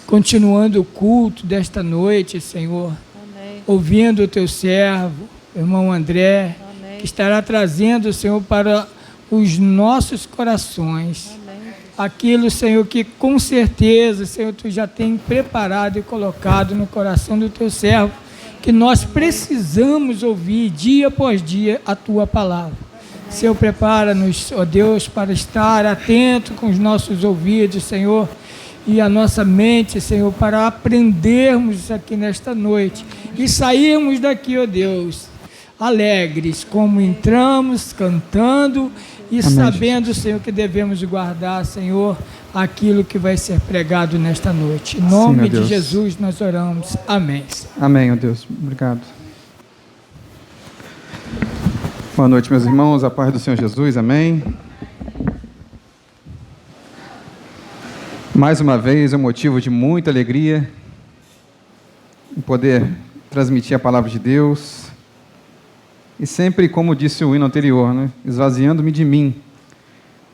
continuando o culto desta noite, Senhor, Amém. ouvindo o teu servo, irmão André, Amém. que estará trazendo, Senhor, para os nossos corações Amém. aquilo, Senhor, que com certeza, Senhor, tu já tem preparado e colocado no coração do teu servo, que nós precisamos ouvir dia após dia a tua palavra. Senhor, prepara-nos, ó Deus, para estar atento com os nossos ouvidos, Senhor, e a nossa mente, Senhor, para aprendermos isso aqui nesta noite e sairmos daqui, ó Deus, alegres, como entramos, cantando e Amém, sabendo, Jesus. Senhor, que devemos guardar, Senhor, aquilo que vai ser pregado nesta noite. Em nome meu de Deus. Jesus nós oramos. Amém. Amém, ó Deus. Obrigado. Boa noite, meus irmãos. A paz do Senhor Jesus. Amém. Mais uma vez, é um motivo de muita alegria em poder transmitir a palavra de Deus. E sempre, como disse o hino anterior, né, esvaziando-me de mim,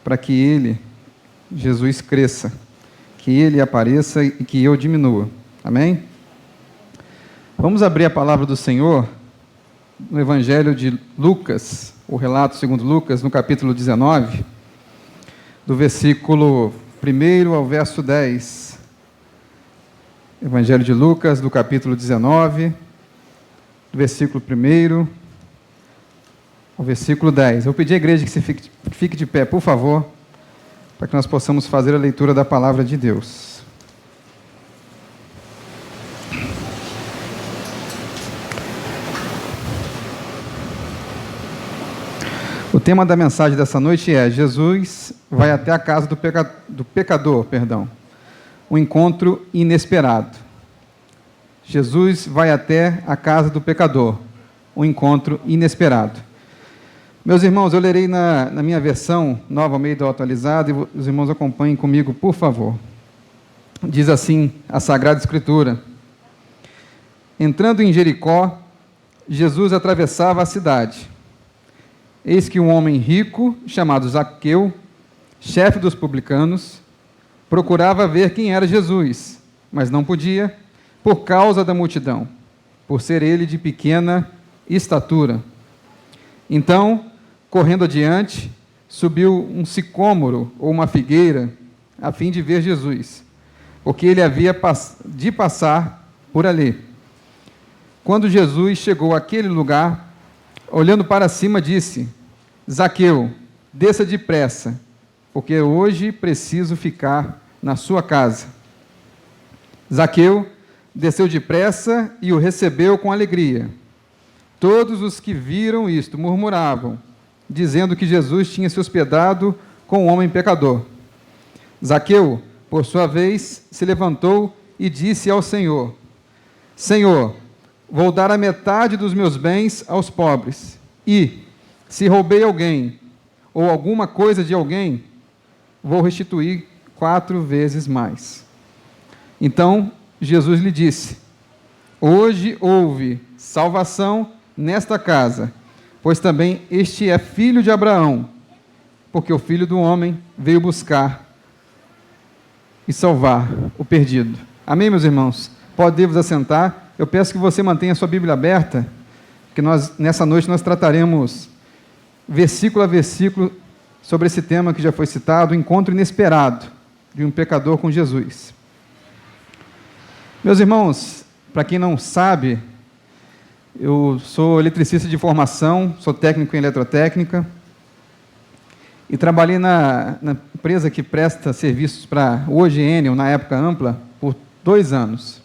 para que Ele, Jesus, cresça, que Ele apareça e que eu diminua. Amém? Vamos abrir a palavra do Senhor no Evangelho de Lucas, o relato segundo Lucas, no capítulo 19, do versículo 1 ao verso 10. Evangelho de Lucas, do capítulo 19, do versículo 1 ao versículo 10. Eu pedi à igreja que fique de pé, por favor, para que nós possamos fazer a leitura da palavra de Deus. O tema da mensagem dessa noite é: Jesus vai até a casa do pecador, um encontro inesperado. Jesus vai até a casa do pecador, um encontro inesperado. Meus irmãos, eu lerei na minha versão, Nova Almeida Atualizada, e os irmãos acompanhem comigo, por favor. Diz assim a Sagrada Escritura: entrando em Jericó, Jesus atravessava a cidade. Eis que um homem rico, chamado Zaqueu, chefe dos publicanos, procurava ver quem era Jesus, mas não podia, por causa da multidão, por ser ele de pequena estatura. Então, correndo adiante, subiu um sicômoro ou uma figueira, a fim de ver Jesus, porque ele havia de passar por ali. Quando Jesus chegou àquele lugar, olhando para cima, disse: Zaqueu, desça depressa, porque hoje preciso ficar na sua casa. Zaqueu desceu depressa e o recebeu com alegria. Todos os que viram isto murmuravam, dizendo que Jesus tinha se hospedado com um homem pecador. Zaqueu, por sua vez, se levantou e disse ao Senhor: Senhor, vou dar a metade dos meus bens aos pobres, e, se roubei alguém, ou alguma coisa de alguém, vou restituir 4 vezes mais. Então, Jesus lhe disse: hoje houve salvação nesta casa, pois também este é filho de Abraão, porque o Filho do Homem veio buscar e salvar o perdido. Amém, meus irmãos? Pode vos assentar. Eu peço que você mantenha a sua Bíblia aberta, que nessa noite nós trataremos versículo a versículo sobre esse tema que já foi citado, o encontro inesperado de um pecador com Jesus. Meus irmãos, para quem não sabe, eu sou eletricista de formação, sou técnico em eletrotécnica e trabalhei na empresa que presta serviços para o OGN, na época Ampla, por 2 anos.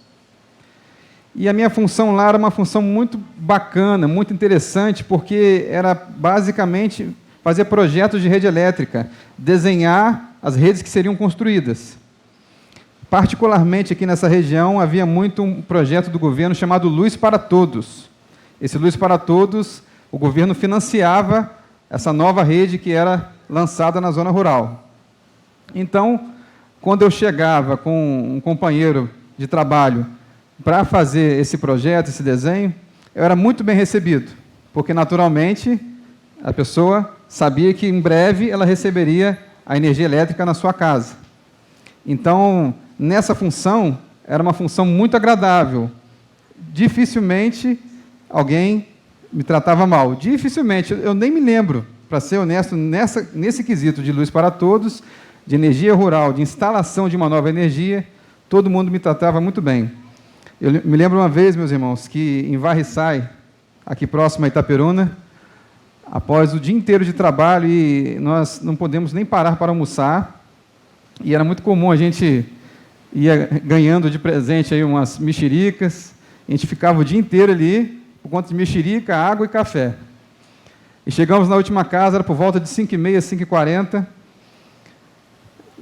E a minha função lá era uma função muito bacana, muito interessante, porque era basicamente fazer projetos de rede elétrica, desenhar as redes que seriam construídas. Particularmente aqui nessa região, havia muito um projeto do governo chamado Luz para Todos. Esse Luz para Todos, o governo financiava essa nova rede que era lançada na zona rural. Então, quando eu chegava com um companheiro de trabalho para fazer esse projeto, esse desenho, eu era muito bem recebido, porque, naturalmente, a pessoa sabia que, em breve, ela receberia a energia elétrica na sua casa. Então, nessa função, era uma função muito agradável. Dificilmente alguém me tratava mal. Dificilmente. Eu nem me lembro, para ser honesto, nesse quesito de luz para todos, de energia rural, de instalação de uma nova energia, todo mundo me tratava muito bem. Eu me lembro uma vez, meus irmãos, que em Varriçai, aqui próximo a Itaperuna, após o dia inteiro de trabalho, e nós não podemos nem parar para almoçar, e era muito comum, a gente ia ganhando de presente aí umas mexericas, a gente ficava o dia inteiro ali, por conta de mexerica, água e café. E chegamos na última casa, era por volta de 5h30, 5h40,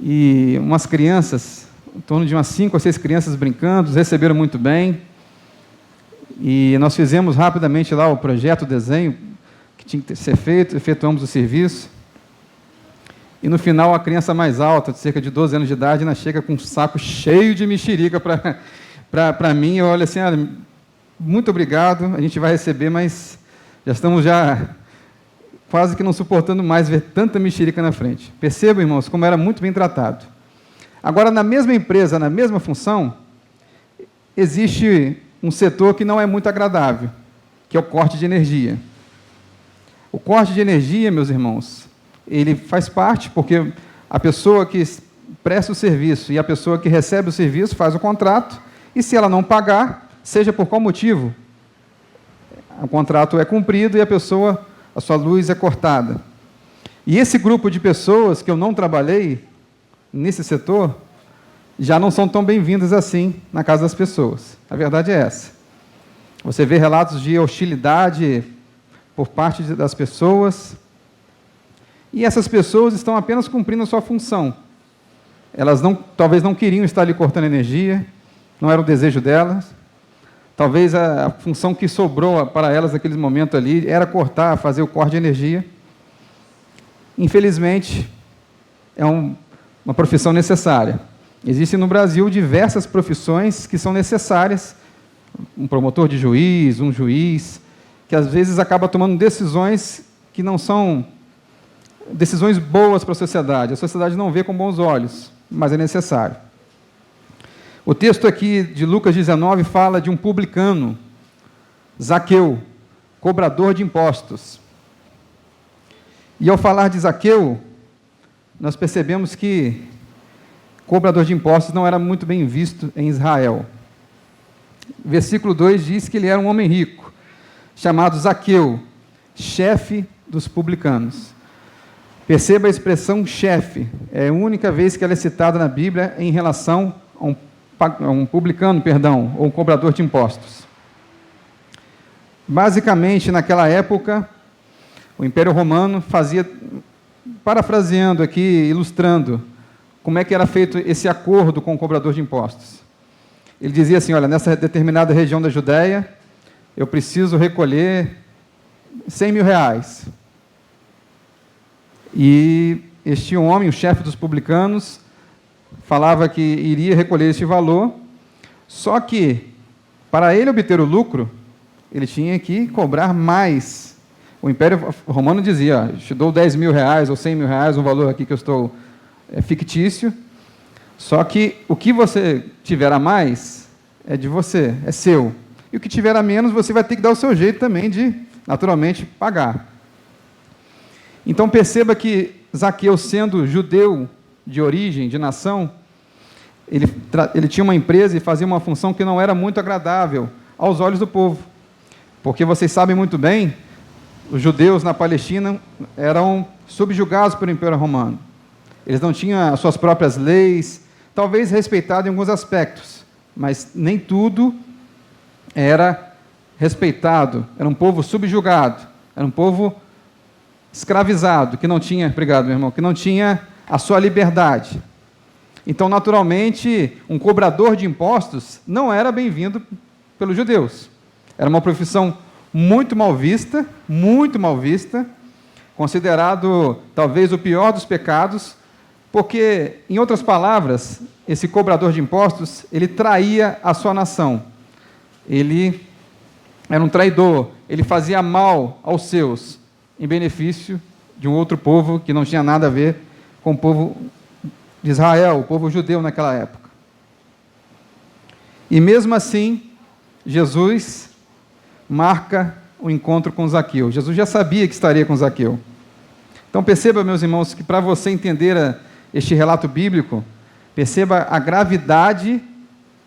e umas crianças, em torno de umas 5 ou 6 crianças brincando, nos receberam muito bem, e nós fizemos rapidamente lá o projeto, o desenho que tinha que ser feito, efetuamos o serviço, e no final a criança mais alta, de cerca de 12 anos de idade, ainda chega com um saco cheio de mexerica para mim. Eu olho assim, muito obrigado, a gente vai receber, mas já estamos quase que não suportando mais ver tanta mexerica na frente. Percebam, irmãos, como era muito bem tratado. Agora, na mesma empresa, na mesma função, existe um setor que não é muito agradável, que é o corte de energia. O corte de energia, meus irmãos, ele faz parte, porque a pessoa que presta o serviço e a pessoa que recebe o serviço faz o contrato, e se ela não pagar, seja por qual motivo, o contrato é cumprido e a sua luz é cortada. E esse grupo de pessoas que eu não trabalhei nesse setor, já não são tão bem-vindas assim na casa das pessoas. A verdade é essa. Você vê relatos de hostilidade por parte das pessoas, e essas pessoas estão apenas cumprindo a sua função. Elas talvez não queriam estar ali cortando energia, não era o desejo delas. Talvez a função que sobrou para elas naquele momento ali era cortar, fazer o corte de energia. Infelizmente, é uma profissão necessária. Existem no Brasil diversas profissões que são necessárias. Um promotor de juiz, um juiz, que às vezes acaba tomando decisões que não são decisões boas para a sociedade não vê com bons olhos, mas é necessário. O texto aqui de Lucas 19 fala de um publicano, Zaqueu, cobrador de impostos. E ao falar de Zaqueu, nós percebemos que cobrador de impostos não era muito bem visto em Israel. Versículo 2 diz que ele era um homem rico, chamado Zaqueu, chefe dos publicanos. Perceba a expressão chefe, é a única vez que ela é citada na Bíblia em relação a um publicano, ou um cobrador de impostos. Basicamente, naquela época, o Império Romano fazia, parafraseando aqui, ilustrando, como é que era feito esse acordo com o cobrador de impostos. Ele dizia assim, olha, nessa determinada região da Judéia, eu preciso recolher 100 mil reais. E este homem, o chefe dos publicanos, falava que iria recolher este valor, só que, para ele obter o lucro, ele tinha que cobrar mais. O Império Romano dizia, te dou 10 mil reais ou 100 mil reais, um valor aqui que eu estou fictício, só que o que você tiver a mais é de você, é seu. E o que tiver a menos, você vai ter que dar o seu jeito também de, naturalmente, pagar. Então perceba que Zaqueu, sendo judeu de origem, de nação, ele tinha uma empresa e fazia uma função que não era muito agradável aos olhos do povo. Porque vocês sabem muito bem, os judeus na Palestina eram subjugados pelo Império Romano. Eles não tinham as suas próprias leis, talvez respeitado em alguns aspectos, mas nem tudo era respeitado. Era um povo subjugado, era um povo escravizado, que não tinha, obrigado, meu irmão, que não tinha a sua liberdade. Então, naturalmente, um cobrador de impostos não era bem-vindo pelos judeus. Era uma profissão muito mal vista, considerado talvez o pior dos pecados, porque, em outras palavras, esse cobrador de impostos, ele traía a sua nação. Ele era um traidor, ele fazia mal aos seus, em benefício de um outro povo que não tinha nada a ver com o povo de Israel, o povo judeu naquela época. E mesmo assim, Jesus marca o encontro com Zaqueu. Jesus já sabia que estaria com Zaqueu. Então perceba, meus irmãos, que para você entender este relato bíblico, perceba a gravidade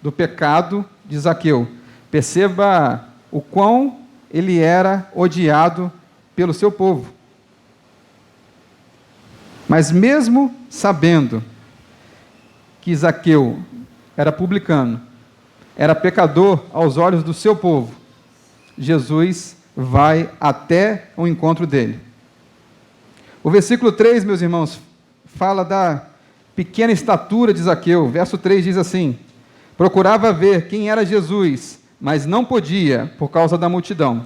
do pecado de Zaqueu. Perceba o quão ele era odiado pelo seu povo. Mas mesmo sabendo que Zaqueu era publicano, era pecador aos olhos do seu povo, Jesus vai até o encontro dele. O versículo 3, meus irmãos, fala da pequena estatura de Zaqueu. Verso 3 diz assim: procurava ver quem era Jesus, mas não podia por causa da multidão,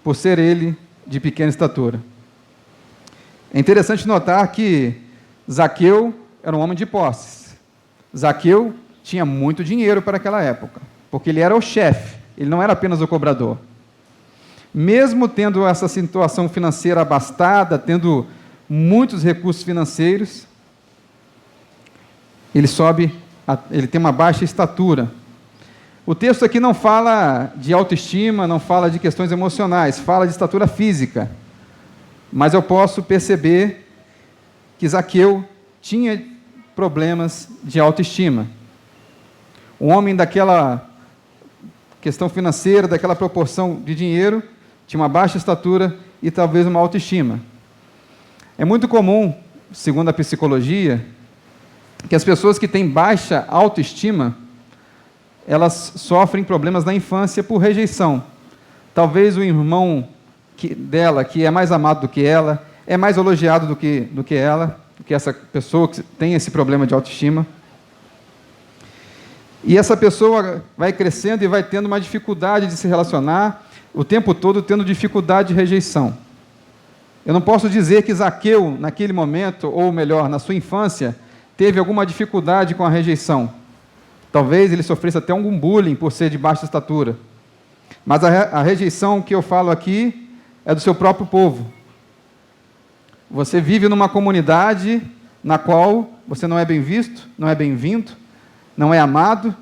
por ser ele de pequena estatura. É interessante notar que Zaqueu era um homem de posses. Zaqueu tinha muito dinheiro para aquela época, porque ele era o chefe, ele não era apenas o cobrador. Mesmo tendo essa situação financeira abastada, tendo muitos recursos financeiros, ele tem uma baixa estatura. O texto aqui não fala de autoestima, não fala de questões emocionais, fala de estatura física. Mas eu posso perceber que Zaqueu tinha problemas de autoestima. Um homem daquela questão financeira, daquela proporção de dinheiro, tinha uma baixa estatura e talvez uma autoestima. É muito comum, segundo a psicologia, que as pessoas que têm baixa autoestima, elas sofrem problemas na infância por rejeição. Talvez o irmão dela, que é mais amado do que ela, é mais elogiado do que ela, do que essa pessoa que tem esse problema de autoestima. E essa pessoa vai crescendo e vai tendo uma dificuldade de se relacionar, o tempo todo tendo dificuldade de rejeição. Eu não posso dizer que Zaqueu, naquele momento, ou melhor, na sua infância, teve alguma dificuldade com a rejeição. Talvez ele sofresse até algum bullying por ser de baixa estatura. Mas a rejeição que eu falo aqui é do seu próprio povo. Você vive numa comunidade na qual você não é bem visto, não é bem-vindo, não é amado.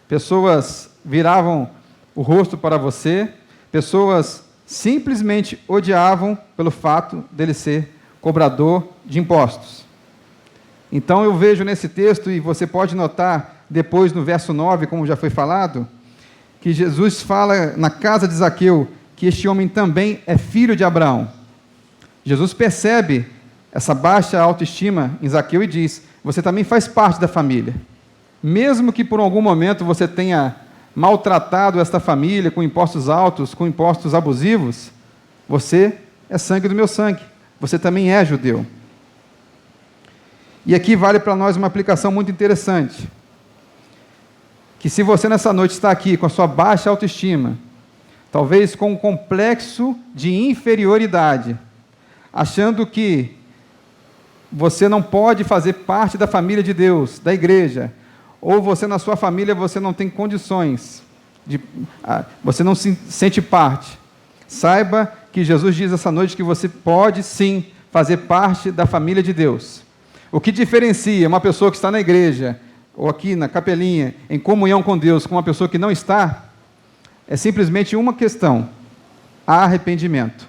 Pessoas viravam o rosto para você, pessoas simplesmente odiavam pelo fato dele ser cobrador de impostos. Então eu vejo nesse texto, e você pode notar depois no verso 9, como já foi falado, que Jesus fala na casa de Zaqueu que este homem também é filho de Abraão. Jesus percebe essa baixa autoestima em Zaqueu e diz: você também faz parte da família. Mesmo que por algum momento você tenha maltratado esta família com impostos altos, com impostos abusivos, você é sangue do meu sangue, você também é judeu. E aqui vale para nós uma aplicação muito interessante, que se você nessa noite está aqui com a sua baixa autoestima, talvez com um complexo de inferioridade, achando que você não pode fazer parte da família de Deus, da igreja, ou você na sua família você não tem condições, você não se sente parte, saiba que Jesus diz essa noite que você pode sim fazer parte da família de Deus. O que diferencia uma pessoa que está na igreja, ou aqui na capelinha, em comunhão com Deus, com uma pessoa que não está, é simplesmente uma questão: arrependimento.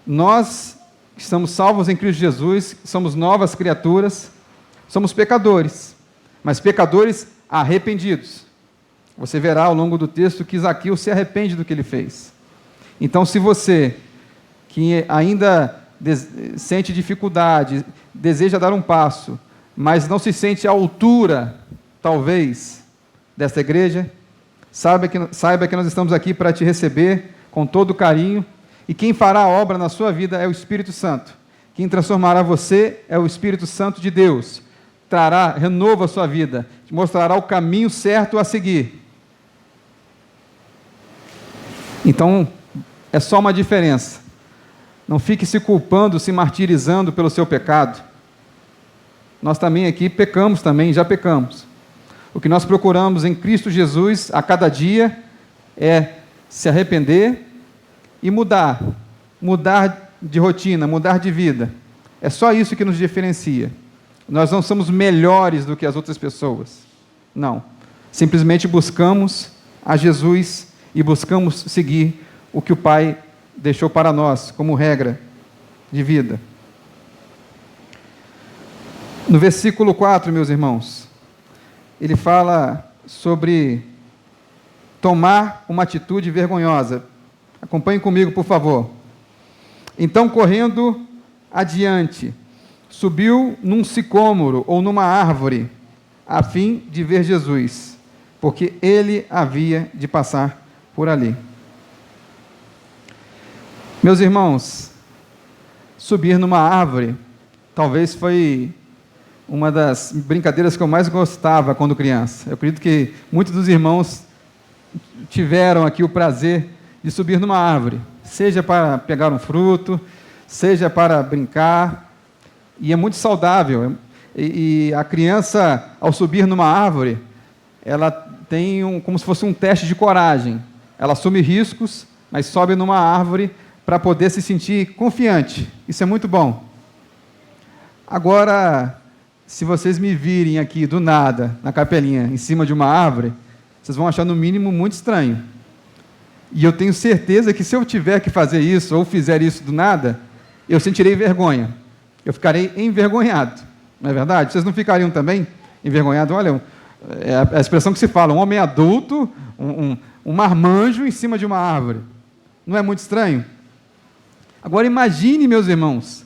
Nós que estamos salvos em Cristo Jesus, somos novas criaturas, somos pecadores, mas pecadores arrependidos. Você verá ao longo do texto que Zaqueu se arrepende do que ele fez. Então, se você, que ainda sente dificuldade, deseja dar um passo, mas não se sente à altura, talvez, desta igreja, saiba que nós estamos aqui para te receber com todo carinho, e quem fará a obra na sua vida é o Espírito Santo. Quem transformará você é o Espírito Santo de Deus. Trará renovo à sua vida, te mostrará o caminho certo a seguir. Então, é só uma diferença. Não fique se culpando, se martirizando pelo seu pecado. Nós também aqui pecamos também, já pecamos. O que nós procuramos em Cristo Jesus a cada dia é se arrepender e mudar de rotina, mudar de vida. É só isso que nos diferencia. Nós não somos melhores do que as outras pessoas. Não. Simplesmente buscamos a Jesus e buscamos seguir o que o Pai deixou para nós como regra de vida. No versículo 4, meus irmãos, ele fala sobre tomar uma atitude vergonhosa. Acompanhe comigo, por favor. Então, correndo adiante, subiu num sicômoro ou numa árvore, a fim de ver Jesus, porque ele havia de passar por ali. Meus irmãos, subir numa árvore talvez foi uma das brincadeiras que eu mais gostava quando criança. Eu acredito que muitos dos irmãos tiveram aqui o prazer de subir numa árvore, seja para pegar um fruto, seja para brincar, e é muito saudável. E a criança, ao subir numa árvore, ela tem como se fosse um teste de coragem. Ela assume riscos, mas sobe numa árvore para poder se sentir confiante. Isso é muito bom. Agora, se vocês me virem aqui do nada, na capelinha, em cima de uma árvore, vocês vão achar no mínimo muito estranho. E eu tenho certeza que se eu tiver que fazer isso, ou fizer isso do nada, eu sentirei vergonha. Eu ficarei envergonhado. Não é verdade? Vocês não ficariam também envergonhados? Olha, é a expressão que se fala, um homem adulto, um marmanjo em cima de uma árvore. Não é muito estranho? Agora imagine, meus irmãos,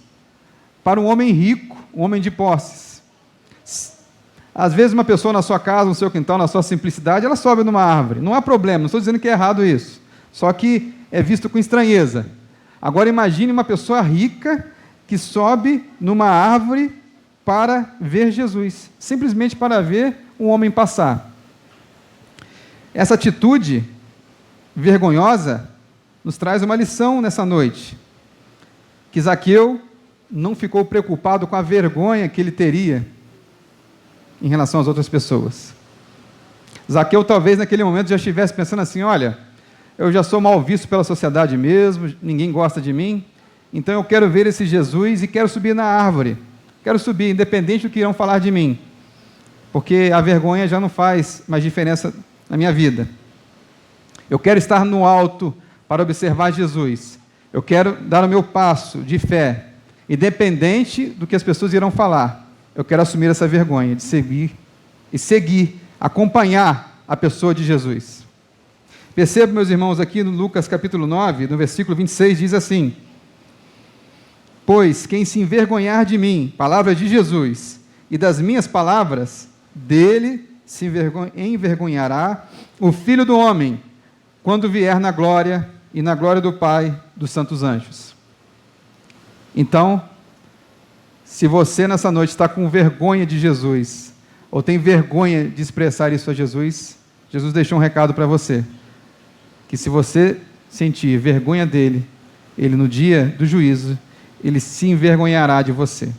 para um homem rico, um homem de posses. Às vezes uma pessoa na sua casa, no seu quintal, na sua simplicidade, ela sobe numa árvore. Não há problema, não estou dizendo que é errado isso. Só que é visto com estranheza. Agora imagine uma pessoa rica que sobe numa árvore para ver Jesus, simplesmente para ver um homem passar. Essa atitude vergonhosa nos traz uma lição nessa noite, que Zaqueu não ficou preocupado com a vergonha que ele teria em relação às outras pessoas. Zaqueu talvez naquele momento já estivesse pensando assim, olha, eu já sou mal visto pela sociedade mesmo, ninguém gosta de mim, então eu quero ver esse Jesus e quero subir na árvore. Quero subir, independente do que irão falar de mim, porque a vergonha já não faz mais diferença na minha vida. Eu quero estar no alto para observar Jesus. Eu quero dar o meu passo de fé, independente do que as pessoas irão falar. Eu quero assumir essa vergonha de seguir, acompanhar a pessoa de Jesus. Perceba, meus irmãos, aqui no Lucas capítulo 9, no versículo 26, diz assim: pois quem se envergonhar de mim, palavra de Jesus, e das minhas palavras, dele se envergonhará o Filho do Homem, quando vier na glória e na glória do Pai dos santos anjos. Então, se você nessa noite está com vergonha de Jesus, ou tem vergonha de expressar isso a Jesus, Jesus deixou um recado para você, que se você sentir vergonha dele, ele no dia do juízo, ele se envergonhará de você.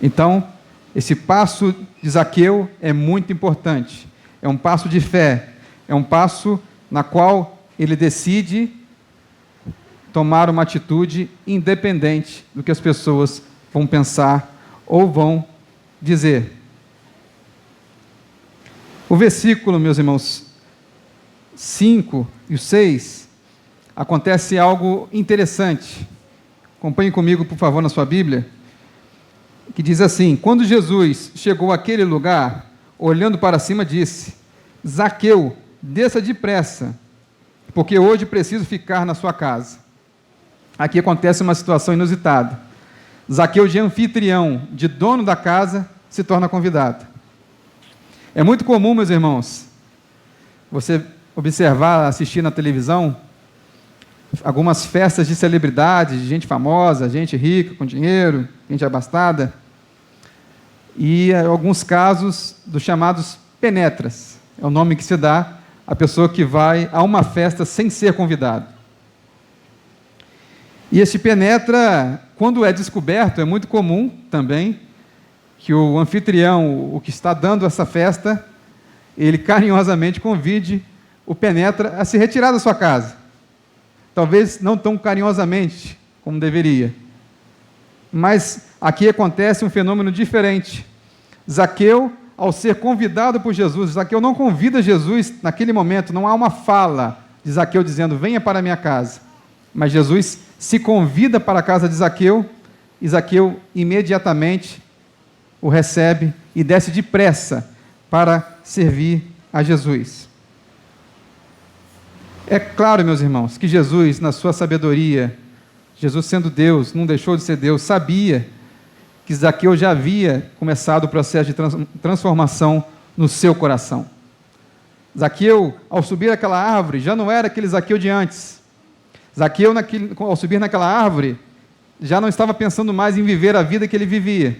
Então, esse passo de Zaqueu é muito importante. É um passo de fé. É um passo na qual ele decide tomar uma atitude independente do que as pessoas vão pensar ou vão dizer. O versículo, meus irmãos, 5 e 6, acontece algo interessante. Acompanhe comigo, por favor, na sua Bíblia, que diz assim: quando Jesus chegou àquele lugar, olhando para cima, disse: Zaqueu, desça depressa, porque hoje preciso ficar na sua casa. Aqui acontece uma situação inusitada. Zaqueu, de anfitrião, de dono da casa, se torna convidado. É muito comum, meus irmãos, você observar, assistir na televisão, algumas festas de celebridades, de gente famosa, gente rica, com dinheiro, gente abastada, e alguns casos dos chamados penetras, é o nome que se dá à pessoa que vai a uma festa sem ser convidado. E este penetra, quando é descoberto, é muito comum também que o anfitrião, o que está dando essa festa, ele carinhosamente convide o penetra a se retirar da sua casa. Talvez não tão carinhosamente como deveria. Mas aqui acontece um fenômeno diferente. Zaqueu, ao ser convidado por Jesus, Zaqueu não convida Jesus naquele momento, não há uma fala de Zaqueu dizendo, venha para a minha casa. Mas Jesus se convida para a casa de Zaqueu, e Zaqueu imediatamente o recebe e desce depressa para servir a Jesus. É claro, meus irmãos, que Jesus, na sua sabedoria, Jesus sendo Deus, não deixou de ser Deus, sabia que Zaqueu já havia começado o processo de transformação no seu coração. Zaqueu, ao subir aquela árvore, já não era aquele Zaqueu de antes. Zaqueu, ao subir naquela árvore, já não estava pensando mais em viver a vida que ele vivia.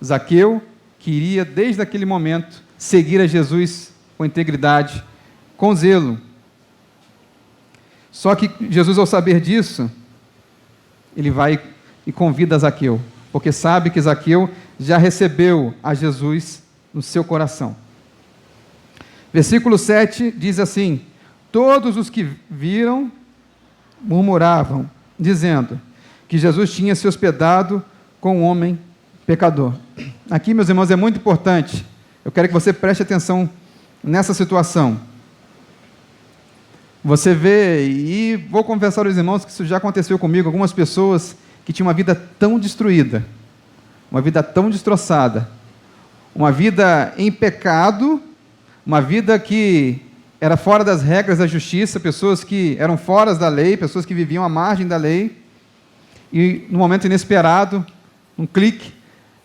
Zaqueu queria, desde aquele momento, seguir a Jesus com integridade, com zelo. Só que Jesus, ao saber disso, ele vai e convida Zaqueu, porque sabe que Zaqueu já recebeu a Jesus no seu coração. Versículo 7 diz assim, todos os que viram murmuravam, dizendo que Jesus tinha se hospedado com um homem pecador. Aqui, meus irmãos, é muito importante, eu quero que você preste atenção nessa situação. Você vê, e vou confessar aos irmãos que isso já aconteceu comigo, algumas pessoas que tinham uma vida tão destruída, uma vida tão destroçada, uma vida em pecado, uma vida que era fora das regras da justiça, pessoas que eram fora da lei, pessoas que viviam à margem da lei, e no momento inesperado, um clique,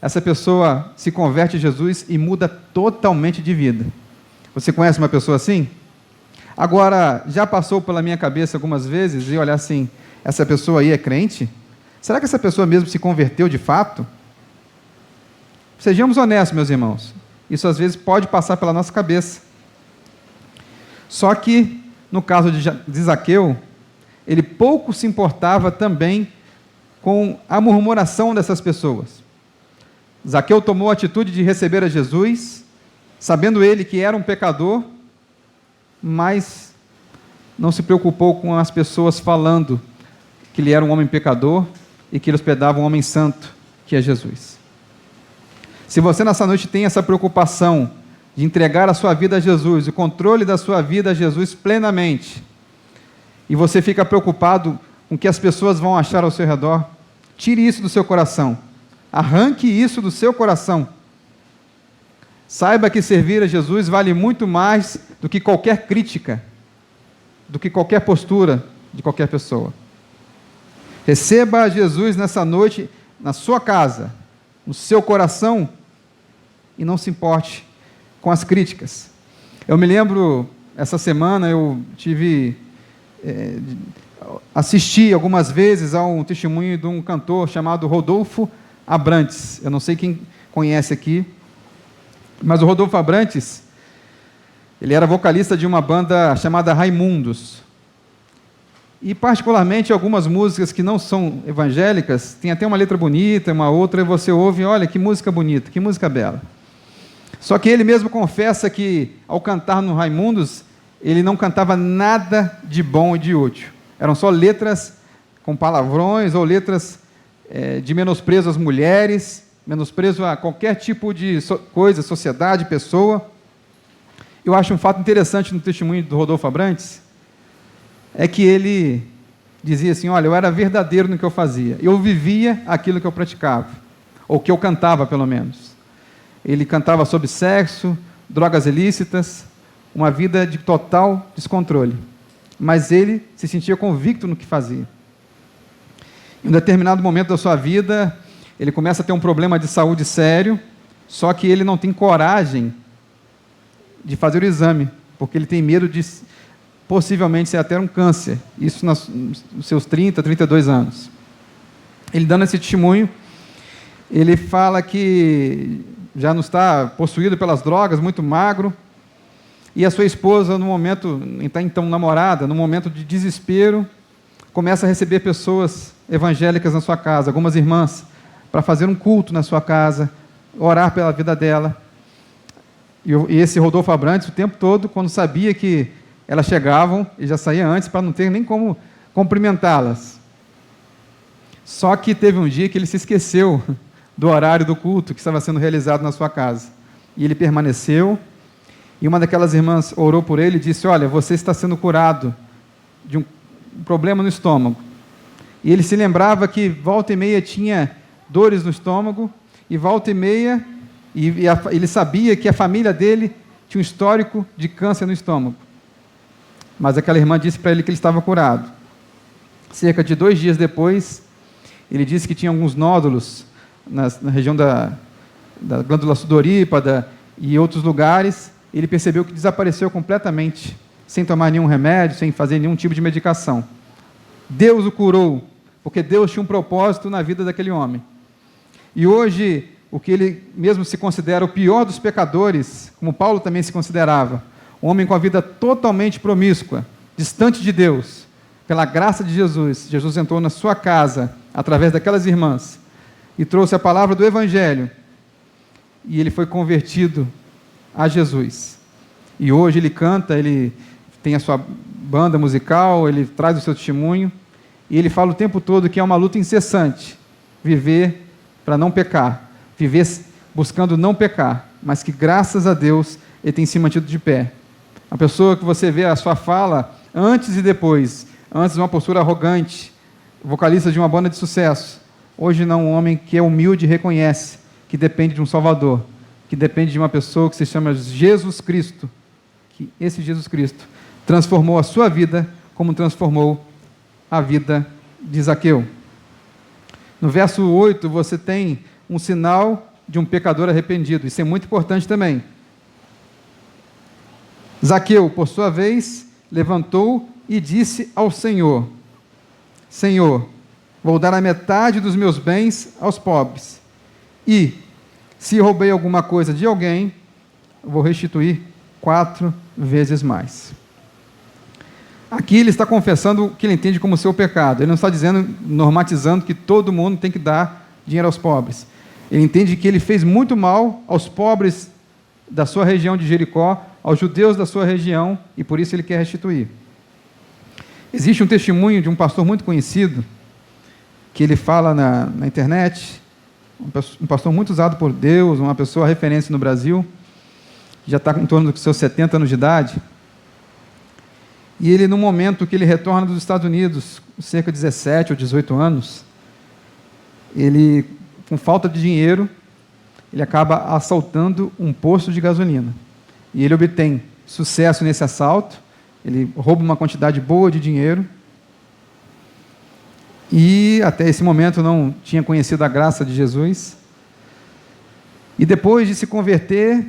essa pessoa se converte a Jesus e muda totalmente de vida. Você conhece uma pessoa assim? Agora, já passou pela minha cabeça algumas vezes e olhar assim, essa pessoa aí é crente? Será que essa pessoa mesmo se converteu de fato? Sejamos honestos, meus irmãos. Isso às vezes pode passar pela nossa cabeça. Só que, no caso de Zaqueu, ele pouco se importava também com a murmuração dessas pessoas. Zaqueu tomou a atitude de receber a Jesus, sabendo ele que era um pecador, mas não se preocupou com as pessoas falando que ele era um homem pecador e que ele hospedava um homem santo, que é Jesus. Se você nessa noite tem essa preocupação de entregar a sua vida a Jesus, o controle da sua vida a Jesus plenamente, e você fica preocupado com o que as pessoas vão achar ao seu redor, tire isso do seu coração, arranque isso do seu coração. Saiba que servir a Jesus vale muito mais do que qualquer crítica, do que qualquer postura de qualquer pessoa. Receba Jesus nessa noite, na sua casa, no seu coração, e não se importe com as críticas. Eu me lembro, essa semana eu assisti algumas vezes a um testemunho de um cantor chamado Rodolfo Abrantes. Eu não sei quem conhece aqui, mas o Rodolfo Abrantes, ele era vocalista de uma banda chamada Raimundos. E particularmente algumas músicas que não são evangélicas, tem até uma letra bonita, uma outra, e você ouve, olha que música bonita, que música bela. Só que ele mesmo confessa que, ao cantar no Raimundos, ele não cantava nada de bom e de útil. Eram só letras com palavrões ou letras de menosprezo às mulheres, menosprezo a qualquer tipo de coisa, sociedade, pessoa. Eu acho um fato interessante no testemunho do Rodolfo Abrantes, é que ele dizia assim, olha, eu era verdadeiro no que eu fazia, eu vivia aquilo que eu praticava, ou que eu cantava pelo menos. Ele cantava sobre sexo, drogas ilícitas, uma vida de total descontrole, mas ele se sentia convicto no que fazia. Em um determinado momento da sua vida, ele começa a ter um problema de saúde sério, só que ele não tem coragem de fazer o exame, porque ele tem medo de possivelmente ser até um câncer, isso nos seus 30, 32 anos. Ele dando esse testemunho, ele fala que já não está possuído pelas drogas, muito magro, e a sua esposa, no momento, então namorada, no momento de desespero, começa a receber pessoas evangélicas na sua casa, algumas irmãs, para fazer um culto na sua casa, orar pela vida dela. E esse Rodolfo Abrantes, o tempo todo, quando sabia que elas chegavam, e já saía antes, para não ter nem como cumprimentá-las. Só que teve um dia que ele se esqueceu do horário do culto que estava sendo realizado na sua casa. e ele permaneceu. E uma daquelas irmãs orou por ele e disse: olha, você está sendo curado de um problema no estômago. E ele se lembrava que volta e meia tinha dores no estômago, e volta e meia, ele sabia que a família dele tinha um histórico de câncer no estômago. Mas aquela irmã disse para ele que ele estava curado. Cerca de 2 dias depois, ele disse que tinha alguns nódulos na região da glândula sudorípada e outros lugares. Ele percebeu que desapareceu completamente, sem tomar nenhum remédio, sem fazer nenhum tipo de medicação. Deus o curou, porque Deus tinha um propósito na vida daquele homem. E hoje, o que ele mesmo se considera o pior dos pecadores, como Paulo também se considerava, um homem com a vida totalmente promíscua, distante de Deus, pela graça de Jesus, Jesus entrou na sua casa, através daquelas irmãs, e trouxe a palavra do Evangelho, e ele foi convertido a Jesus. E hoje ele canta, ele tem a sua banda musical, ele traz o seu testemunho, e ele fala o tempo todo que é uma luta incessante, viver para não pecar, viver buscando não pecar, mas que graças a Deus ele tem se mantido de pé. A pessoa que você vê a sua fala antes e depois, antes uma postura arrogante, vocalista de uma banda de sucesso, hoje não, um homem que é humilde e reconhece que depende de um Salvador, que depende de uma pessoa que se chama Jesus Cristo, que esse Jesus Cristo transformou a sua vida como transformou a vida de Zaqueu. No verso 8, você tem um sinal de um pecador arrependido. Isso é muito importante também. Zaqueu, por sua vez, levantou e disse ao Senhor: Senhor, vou dar a metade dos meus bens aos pobres. E, se roubei alguma coisa de alguém, vou restituir 4 vezes mais. Aqui ele está confessando o que ele entende como seu pecado. Ele não está dizendo, normatizando, que todo mundo tem que dar dinheiro aos pobres. Ele entende que ele fez muito mal aos pobres da sua região de Jericó, aos judeus da sua região, e por isso ele quer restituir. Existe um testemunho de um pastor muito conhecido, que ele fala na internet, um pastor muito usado por Deus, uma pessoa referência no Brasil, já está em torno dos seus 70 anos de idade. E ele, no momento que ele retorna dos Estados Unidos, com cerca de 17 ou 18 anos, ele, com falta de dinheiro, ele acaba assaltando um posto de gasolina. E ele obtém sucesso nesse assalto, ele rouba uma quantidade boa de dinheiro, e até esse momento não tinha conhecido a graça de Jesus. E depois de se converter,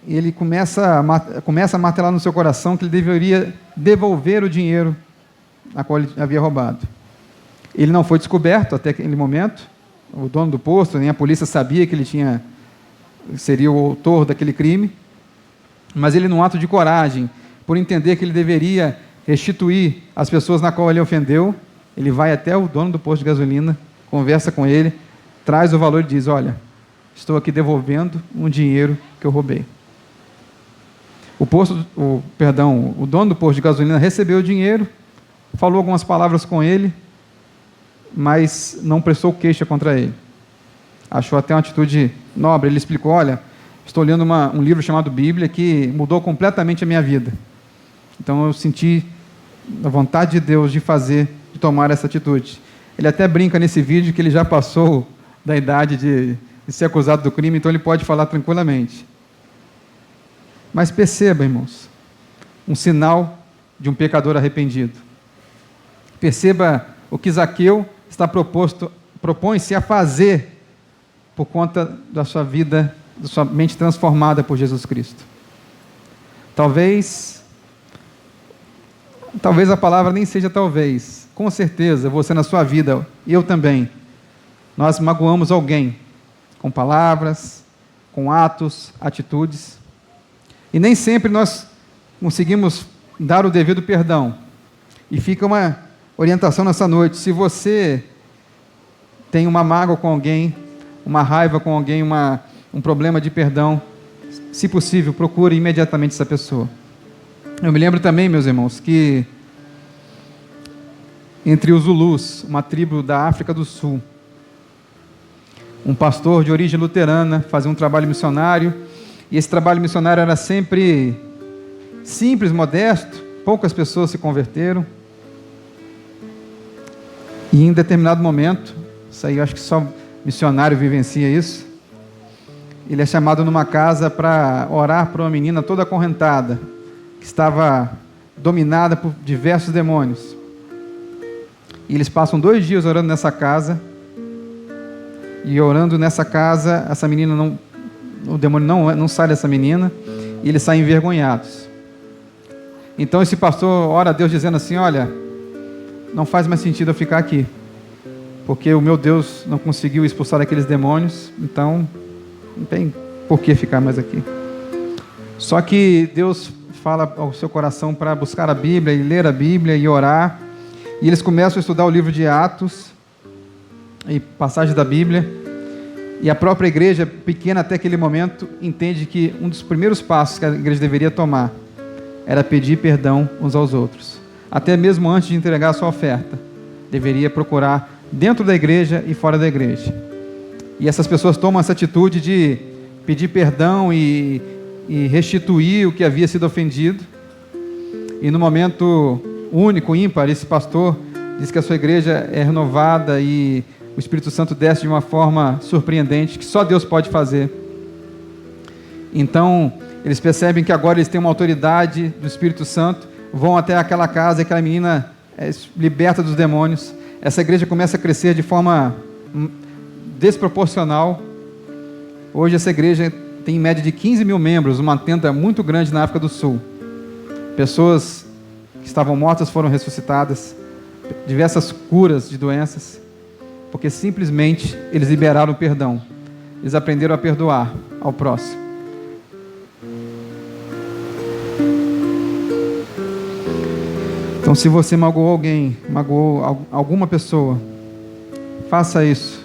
ele começa a martelar no seu coração que ele deveria devolver o dinheiro a qual ele havia roubado. Ele não foi descoberto até aquele momento, o dono do posto, nem a polícia sabia que ele seria o autor daquele crime, mas ele, num ato de coragem, por entender que ele deveria restituir as pessoas na qual ele ofendeu, ele vai até o dono do posto de gasolina, conversa com ele, traz o valor e diz: olha, estou aqui devolvendo um dinheiro que eu roubei. O dono do posto de gasolina recebeu o dinheiro, falou algumas palavras com ele, mas não prestou queixa contra ele. Achou até uma atitude nobre. Ele explicou: olha, estou lendo um livro chamado Bíblia que mudou completamente a minha vida. Então eu senti a vontade de Deus de tomar essa atitude. Ele até brinca nesse vídeo que ele já passou da idade de ser acusado do crime, então ele pode falar tranquilamente. Mas perceba, irmãos, um sinal de um pecador arrependido. Perceba o que Zaqueu propõe-se a fazer por conta da sua vida, da sua mente transformada por Jesus Cristo. Talvez a palavra nem seja talvez, com certeza, você na sua vida, e eu também, nós magoamos alguém, com palavras, com atos, atitudes, e nem sempre nós conseguimos dar o devido perdão. E fica uma orientação nessa noite: se você tem uma mágoa com alguém, uma raiva com alguém, um problema de perdão, se possível, procure imediatamente essa pessoa. Eu me lembro também, meus irmãos, que entre os Zulus, uma tribo da África do Sul, um pastor de origem luterana, fazia um trabalho missionário, e esse trabalho missionário era sempre simples, modesto, poucas pessoas se converteram, e em determinado momento, isso aí eu acho que só missionário vivencia isso, ele é chamado numa casa para orar por uma menina toda acorrentada, que estava dominada por diversos demônios. E eles passam 2 dias orando nessa casa, e orando nessa casa, essa menina o demônio não sai dessa menina, e eles saem envergonhados. Então esse pastor ora a Deus dizendo assim: olha, não faz mais sentido eu ficar aqui, porque o meu Deus não conseguiu expulsar aqueles demônios, então não tem por que ficar mais aqui. Só que Deus fala ao seu coração para buscar a Bíblia, e ler a Bíblia, e orar, e eles começam a estudar o livro de Atos, e passagens da Bíblia, e a própria igreja, pequena até aquele momento, entende que um dos primeiros passos que a igreja deveria tomar era pedir perdão uns aos outros. Até mesmo antes de entregar a sua oferta, deveria procurar dentro da igreja e fora da igreja. E essas pessoas tomam essa atitude de pedir perdão e restituir o que havia sido ofendido. E no momento único, ímpar, esse pastor diz que a sua igreja é renovada e o Espírito Santo desce de uma forma surpreendente, que só Deus pode fazer. Então, eles percebem que agora eles têm uma autoridade do Espírito Santo, vão até aquela casa, aquela menina é liberta dos demônios. Essa igreja começa a crescer de forma desproporcional. Hoje essa igreja tem em média de 15 mil membros, uma tenda muito grande na África do Sul. Pessoas que estavam mortas foram ressuscitadas, diversas curas de doenças, porque simplesmente eles liberaram o perdão. Eles aprenderam a perdoar ao próximo. Então, se você magoou alguém, magoou alguma pessoa, faça isso,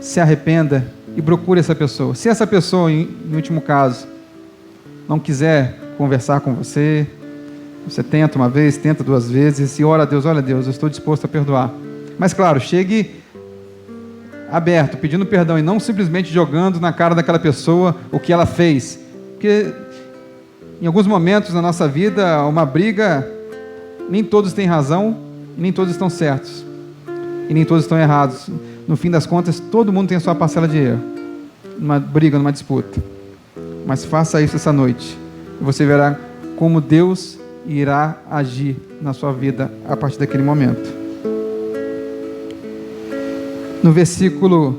se arrependa e procure essa pessoa. Se essa pessoa, em último caso, não quiser conversar com você, você tenta uma vez, tenta 2 vezes, e ora a Deus: olha Deus, eu estou disposto a perdoar. Mas claro, chegue aberto, pedindo perdão, e não simplesmente jogando na cara daquela pessoa o que ela fez. Porque em alguns momentos na nossa vida, uma briga, nem todos têm razão, e nem todos estão certos, e nem todos estão errados. No fim das contas, todo mundo tem a sua parcela de erro, numa briga, numa disputa. Mas faça isso essa noite, e você verá como Deus irá agir na sua vida a partir daquele momento. No versículo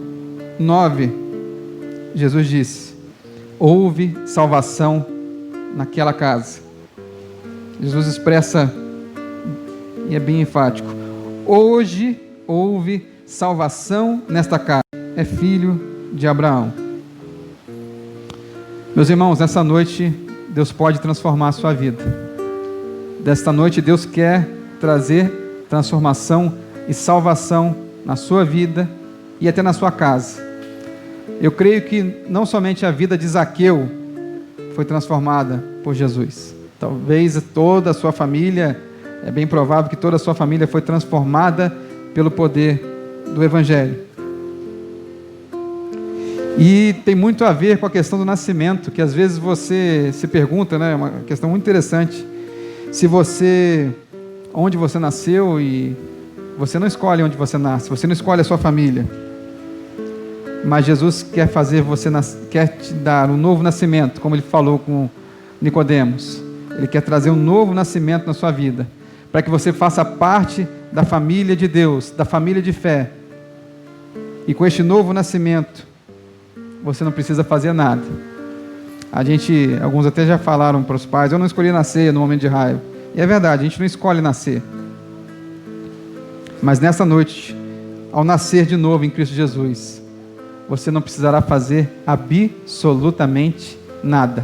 9, Jesus disse: houve salvação naquela casa. Jesus expressa, e é bem enfático: hoje houve salvação nesta casa. É filho de Abraão. Meus irmãos, nessa noite Deus pode transformar a sua vida. Desta noite Deus quer trazer transformação e salvação na sua vida e até na sua casa. Eu creio que não somente a vida de Zaqueu foi transformada por Jesus. Talvez toda a sua família, é bem provável que toda a sua família foi transformada pelo poder do Evangelho. E tem muito a ver com a questão do nascimento, que às vezes você se pergunta, né? É uma questão muito interessante. Onde você nasceu, e você não escolhe onde você nasce, você não escolhe a sua família. Mas Jesus quer quer te dar um novo nascimento, como ele falou com Nicodemos. Ele quer trazer um novo nascimento na sua vida, para que você faça parte da família de Deus, da família de fé. E com este novo nascimento, você não precisa fazer nada. Alguns até já falaram para os pais: eu não escolhi nascer no momento de raiva. E é verdade, a gente não escolhe nascer. Mas nessa noite, ao nascer de novo em Cristo Jesus, você não precisará fazer absolutamente nada.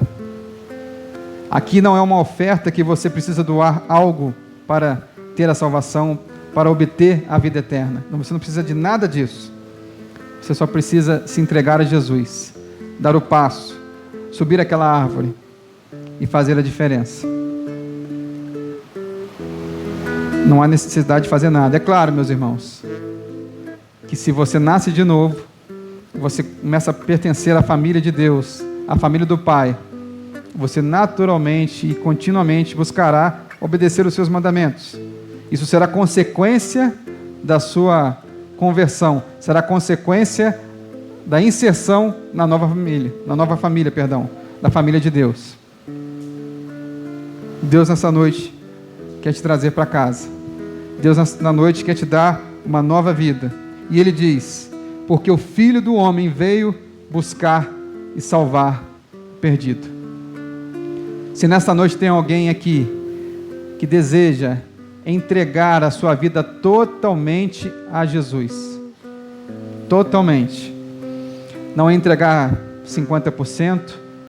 Aqui não é uma oferta que você precisa doar algo para ter a salvação, para obter a vida eterna. Você não precisa de nada disso. Você só precisa se entregar a Jesus, dar o passo, subir aquela árvore e fazer a diferença. Não há necessidade de fazer nada. É claro, meus irmãos, que se você nasce de novo, você começa a pertencer à família de Deus, à família do Pai, você naturalmente e continuamente buscará obedecer os seus mandamentos. Isso será consequência da sua conversão, será consequência da inserção na nova família, da família de Deus. Deus nessa noite quer te trazer para casa. Deus na noite quer te dar uma nova vida. E Ele diz: porque o Filho do Homem veio buscar e salvar o perdido. Se nessa noite tem alguém aqui que deseja entregar a sua vida totalmente a Jesus, totalmente, não é entregar 50%,